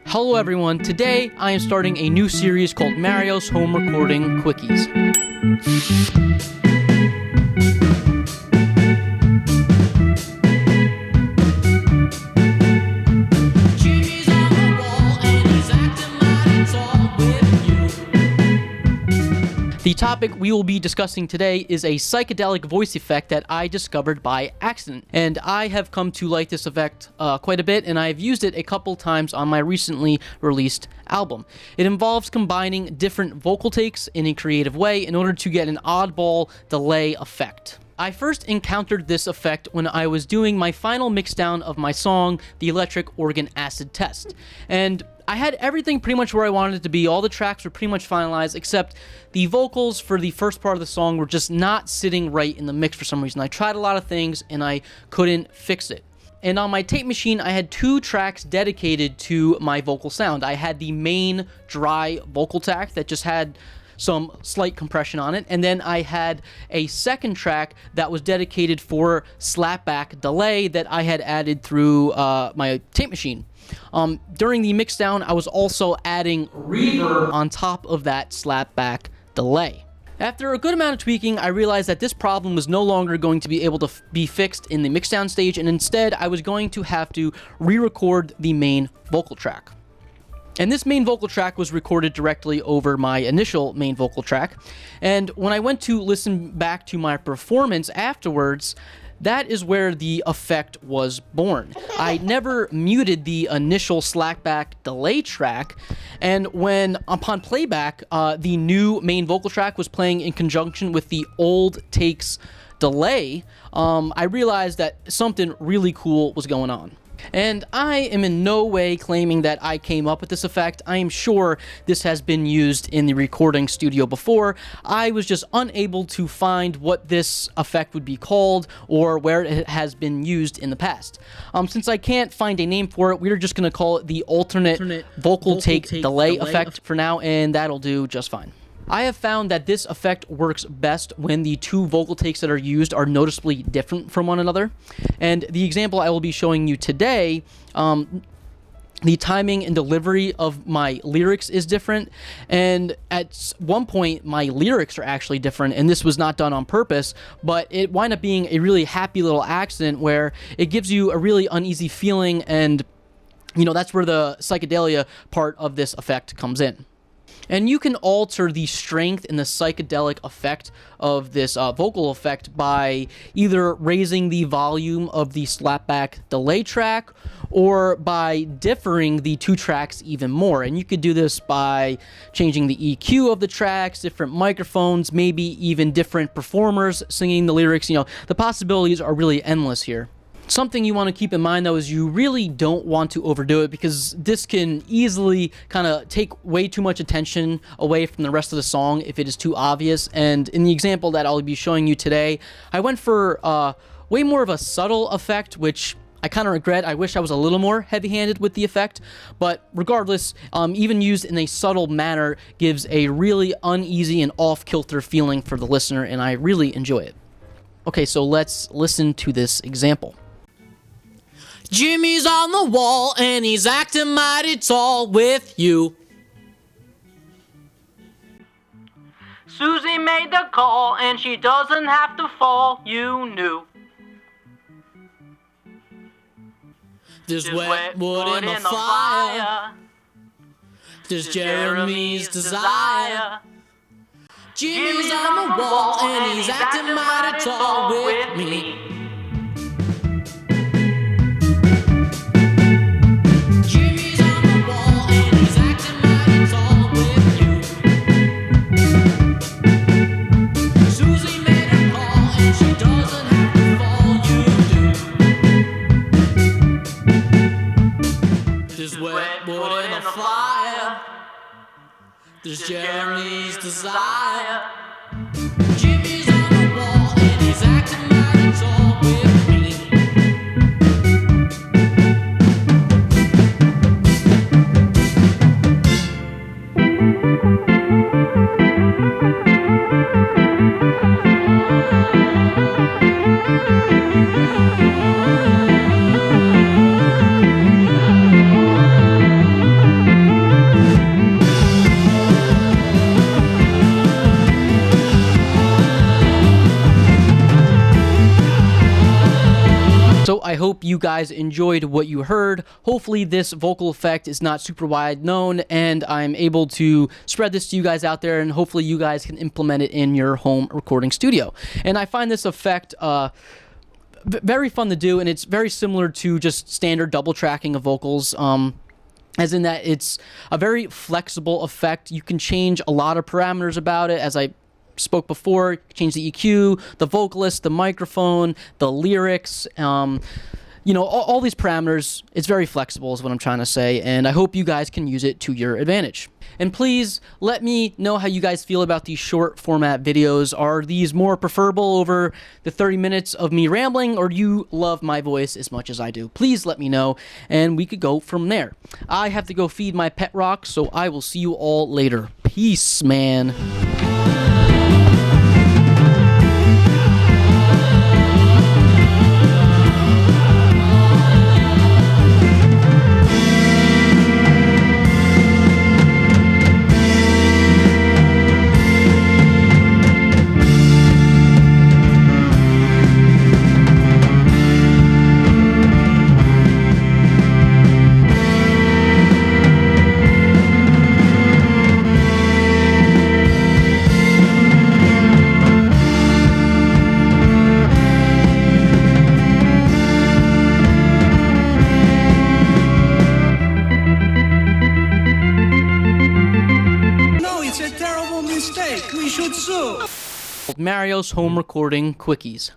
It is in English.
Hello everyone, today I am starting a new series called Mario's Home Recording Quickies. The topic we will be discussing today is a psychedelic voice effect that I discovered by accident. And I have come to like this effect quite a bit, and I've used it a couple times on my recently released album. It involves combining different vocal takes in a creative way in order to get an oddball delay effect. I first encountered this effect when I was doing my final mixdown of my song, The Electric Organ Acid Test. And I had everything pretty much where I wanted it to be. All the tracks were pretty much finalized, except the vocals for the first part of the song were just not sitting right in the mix for some reason. I tried a lot of things and I couldn't fix it. And on my tape machine, I had two tracks dedicated to my vocal sound. I had the main dry vocal track that just had some slight compression on it, and then I had a second track that was dedicated for slapback delay that I had added through my tape machine. During the mixdown, I was also adding reverb on top of that slapback delay. After a good amount of tweaking, I realized that this problem was no longer going to be able to be fixed in the mixdown stage, and instead I was going to have to re-record the main vocal track. And this main vocal track was recorded directly over my initial main vocal track. And when I went to listen back to my performance afterwards, that is where the effect was born. I never muted the initial slackback delay track, and when, upon playback, the new main vocal track was playing in conjunction with the old takes delay, I realized that something really cool was going on. And I am in no way claiming that I came up with this effect. I am sure this has been used in the recording studio before. I was just unable to find what this effect would be called or where it has been used in the past. Since I can't find a name for it, we're just going to call it the alternate vocal take delay effect for now, and that'll do just fine. I have found that this effect works best when the two vocal takes that are used are noticeably different from one another. And the example I will be showing you today, the timing and delivery of my lyrics is different, and at one point my lyrics are actually different, and this was not done on purpose, but it wound up being a really happy little accident where it gives you a really uneasy feeling, and that's where the psychedelia part of this effect comes in. And you can alter the strength and the psychedelic effect of this vocal effect by either raising the volume of the slapback delay track or by differing the two tracks even more. And you could do this by changing the EQ of the tracks, different microphones, maybe even different performers singing the lyrics. The possibilities are really endless here. Something you want to keep in mind, though, is you really don't want to overdo it, because this can easily kind of take way too much attention away from the rest of the song if it is too obvious. And in the example that I'll be showing you today, I went for way more of a subtle effect, which I kind of regret. I wish I was a little more heavy-handed with the effect, but regardless, even used in a subtle manner gives a really uneasy and off-kilter feeling for the listener, and I really enjoy it. Okay, so let's listen to this example. Jimmy's on the wall and he's acting mighty tall with you. Susie made the call and she doesn't have to fall, you knew. There's wet wood in the fire. There's Jeremy's desire. Jimmy's on the wall and he's acting mighty tall with me. There's Jeremy's desire. Jimmy's on the wall and he's acting mighty tall with me. you guys enjoyed what you heard. Hopefully this vocal effect is not super wide known, and I'm able to spread this to you guys out there, and hopefully you guys can implement it in your home recording studio. And I find this effect very fun to do, and it's very similar to just standard double tracking of vocals. As in that it's a very flexible effect. You can change a lot of parameters about it, as I spoke before. You can change the EQ, the vocalist, the microphone, the lyrics, you know, all these parameters. It's very flexible is what I'm trying to say, and I hope you guys can use it to your advantage. And please let me know how you guys feel about these short format videos. Are these more preferable over the 30 minutes of me rambling, or do you love my voice as much as I do? Please let me know, and we could go from there. I have to go feed my pet rock, so I will see you all later. Peace, man. It's a terrible mistake. We should sue. Mario's home recording quickies.